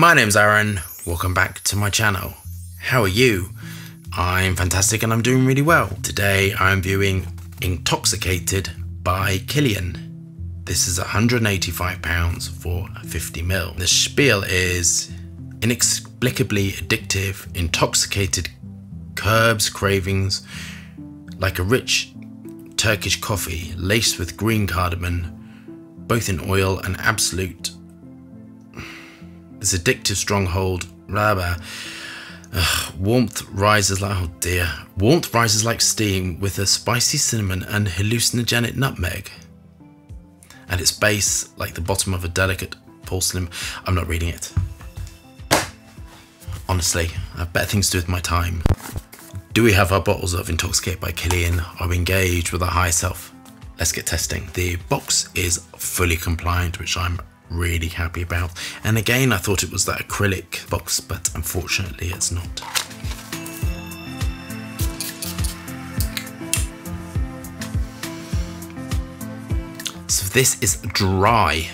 My name's Aaron, welcome back to my channel. How are you? I'm fantastic and I'm doing really well. Today I'm viewing Intoxicated by Kilian. This is £185 for 50ml. The spiel is inexplicably addictive, intoxicated, curbs cravings like a rich Turkish coffee laced with green cardamom, both in oil and absolute. This addictive stronghold, warmth rises like, oh dear, warmth rises like steam with a spicy cinnamon and hallucinogenic nutmeg. At its base, like the bottom of a delicate porcelain. I'm not reading it. Honestly, I have better things to do with my time. Do we have our bottles of Intoxicated by Kilian? Are we engaged with our higher self? Let's get testing. The box is fully compliant, which I'm really happy about. And again, I thought it was that acrylic box, but unfortunately it's not. So this is dry.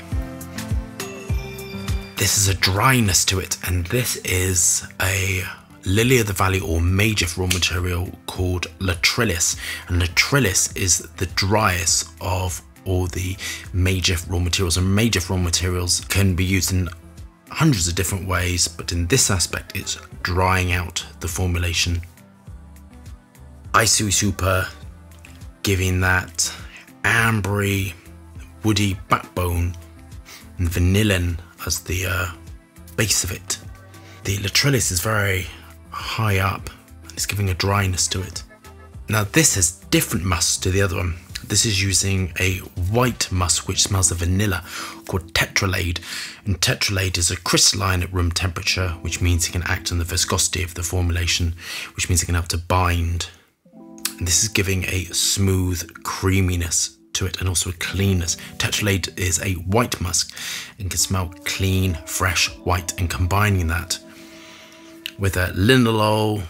This is a dryness to it, and this is a lily of the valley or major raw material called Latrillis, and Latrillis is the driest of all the major raw materials, and major raw materials can be used in hundreds of different ways, but in this aspect it's drying out the formulation. Icy super, giving that ambery, woody backbone, and vanillin as the base of it. The Latrillis is very high up and it's giving a dryness to it. Now this has different musk to the other one. This is using a white musk which smells of vanilla called Tetralade, and Tetralade is a crystalline at room temperature, which means it can act on the viscosity of the formulation, which means it can help to bind. And this is giving a smooth creaminess to it and also a cleanness. Tetralade is a white musk and can smell clean, fresh, white, and combining that with a linalool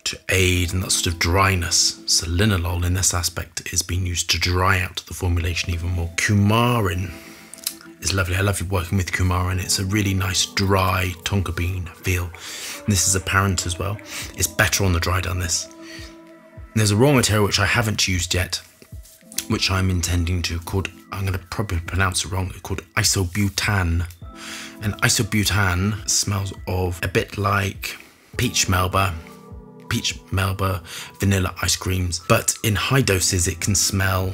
to aid in that sort of dryness. So linalool in this aspect is being used to dry out the formulation even more. Coumarin is lovely. I love working with coumarin. It's a really nice dry tonka bean feel. And this is apparent as well. It's better on the dry down this. And there's a raw material which I haven't used yet, which I'm intending to, called, I'm going to probably pronounce it wrong, it's called isobutan. And isobutan smells of a bit like peach melba, vanilla ice creams, but in high doses it can smell,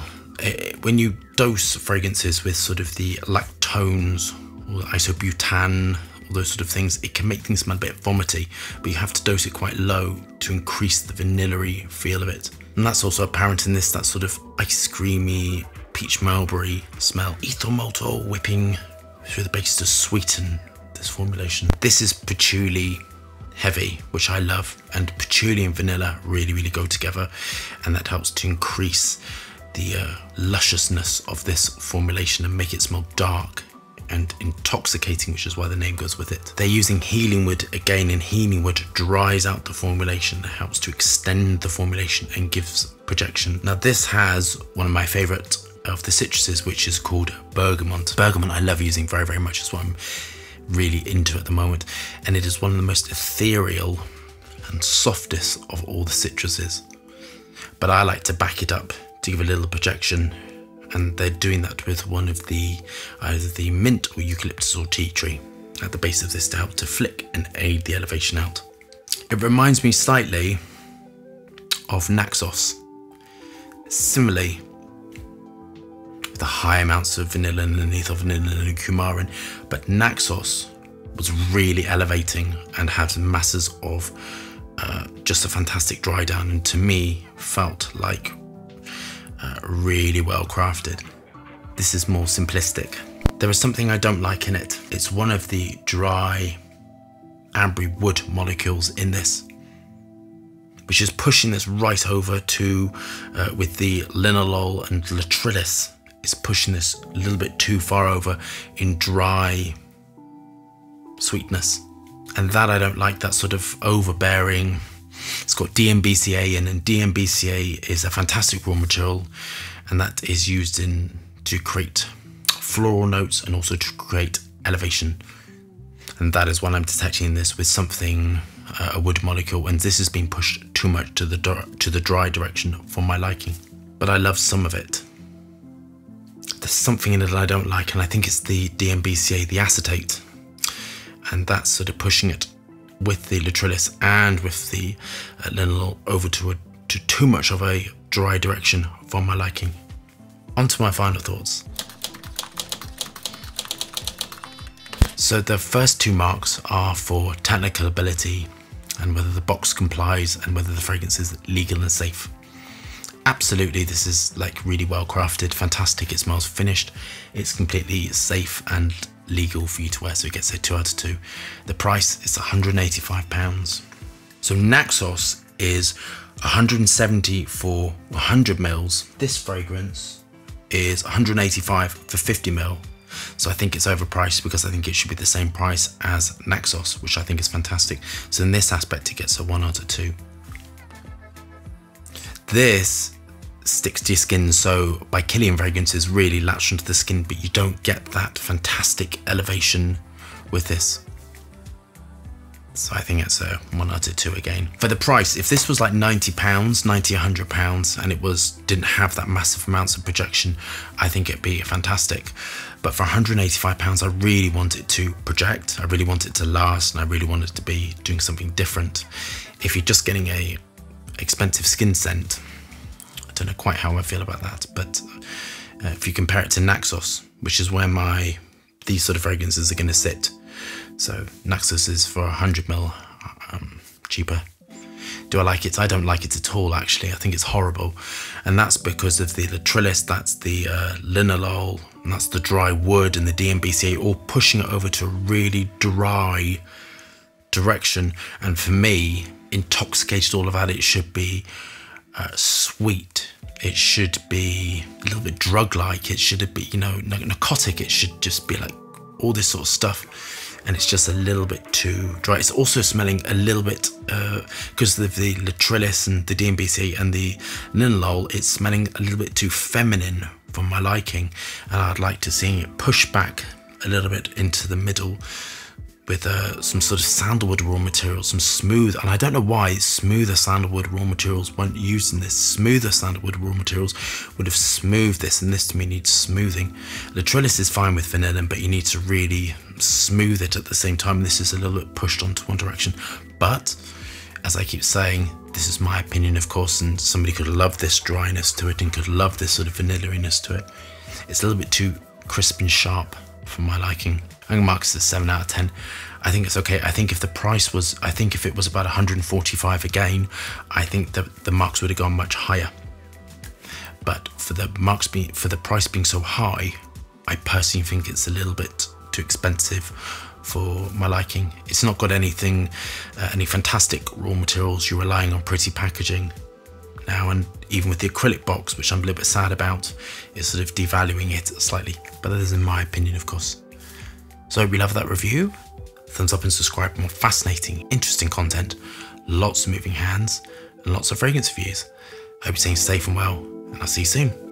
when you dose fragrances with sort of the lactones or isobutan, all those sort of things, it can make things smell a bit vomity, but you have to dose it quite low to increase the vanilla-y feel of it. And that's also apparent in this, that sort of ice creamy peach mulberry smell. Ethyl maltol whipping through the base to sweeten this formulation. This is patchouli heavy, which I love, and patchouli and vanilla really go together, and that helps to increase the lusciousness of this formulation and make it smell dark and intoxicating, which is why the name goes with it. They're using healing wood again, and healing wood dries out the formulation, helps to extend the formulation and gives projection. Now this has one of my favorite of the citruses, which is called bergamot. Bergamot I love using very much. It's what I'm really into at the moment, and it is one of the most ethereal and softest of all the citruses, but I like to back it up to give a little projection, and they're doing that with one of the either the mint or eucalyptus or tea tree at the base of this to help to flick and aid the elevation out. It reminds me slightly of Naxos, similarly the high amounts of vanillin and ethyl vanillin and coumarin, but Naxos was really elevating and had masses of just a fantastic dry down, and to me felt like really well crafted. This is more simplistic. There is something I don't like in it. It's one of the dry ambery wood molecules in this, which is pushing this right over to with the linalool and Latrillis. It's pushing this a little bit too far over in dry sweetness, and that I don't like, that sort of overbearing. It's got DMBCA in, and DMBCA is a fantastic raw material, and that is used to create floral notes and also to create elevation. And that is what I'm detecting this with something, a wood molecule, and this has been pushed too much to the dry direction for my liking. But I love some of it. There's something in it that I don't like, and I think it's the DMBCA, the acetate, and that's sort of pushing it with the Latrillis and with the linalool over to too much of a dry direction for my liking. On to my final thoughts. So the first two marks are for technical ability and whether the box complies and whether the fragrance is legal and safe. Absolutely, this is like really well crafted, fantastic, it smells finished, it's completely safe and legal for you to wear, so it gets a 2 out of 2. The price is £185. So Naxos is 170 for 100 mils. This fragrance is 185 for 50 mil. So I think it's overpriced because I think it should be the same price as Naxos, which I think is fantastic. So in this aspect, it gets a 1 out of 2. This sticks to your skin, so by Kilian fragrances really latch onto the skin, but you don't get that fantastic elevation with this. So I think it's a 1 out of 2 again. For the price, if this was like £90, £100, and it didn't have that massive amounts of projection, I think it'd be fantastic. But for £185, I really want it to project, I really want it to last, and I really want it to be doing something different. If you're just getting a expensive skin scent, I don't know quite how I feel about that, but if you compare it to Naxos, which is where these sort of fragrances are going to sit. So Naxos is for 100 ml cheaper. Do I like it? I don't like it at all, actually. I think it's horrible. And that's because of the Latrillis, that's the linalool, and that's the dry wood and the DMBCA, all pushing it over to a really dry direction. And for me, Intoxicated, all of that, it should be sweet. It should be a little bit drug-like. It should be, narcotic. It should just be like all this sort of stuff. And it's just a little bit too dry. It's also smelling a little bit, because of the Latrillis and the DMBC and the linalool, it's smelling a little bit too feminine for my liking. And I'd like to see it push back a little bit into the middle with some sort of sandalwood raw materials, some smooth, and I don't know why smoother sandalwood raw materials weren't used in this. Smoother sandalwood raw materials would have smoothed this, and this to me needs smoothing. Latrillis is fine with vanillin, but you need to really smooth it at the same time. This is a little bit pushed onto one direction, but as I keep saying, this is my opinion, of course, and somebody could love this dryness to it and could love this sort of vanilla-iness to it. It's a little bit too crisp and sharp for my liking. I'm gonna mark this a 7 out of 10. I think it's okay. I think if the price was, if it was about 145 again, I think that the marks would have gone much higher. But for the price being so high, I personally think it's a little bit too expensive for my liking. It's not got anything, any fantastic raw materials. You're relying on pretty packaging now, and even with the acrylic box, which I'm a little bit sad about, it's sort of devaluing it slightly. But that is in my opinion, of course. So I hope you love that review. Thumbs up and subscribe for more fascinating, interesting content, lots of moving hands, and lots of fragrance reviews. I hope you're staying safe and well, and I'll see you soon.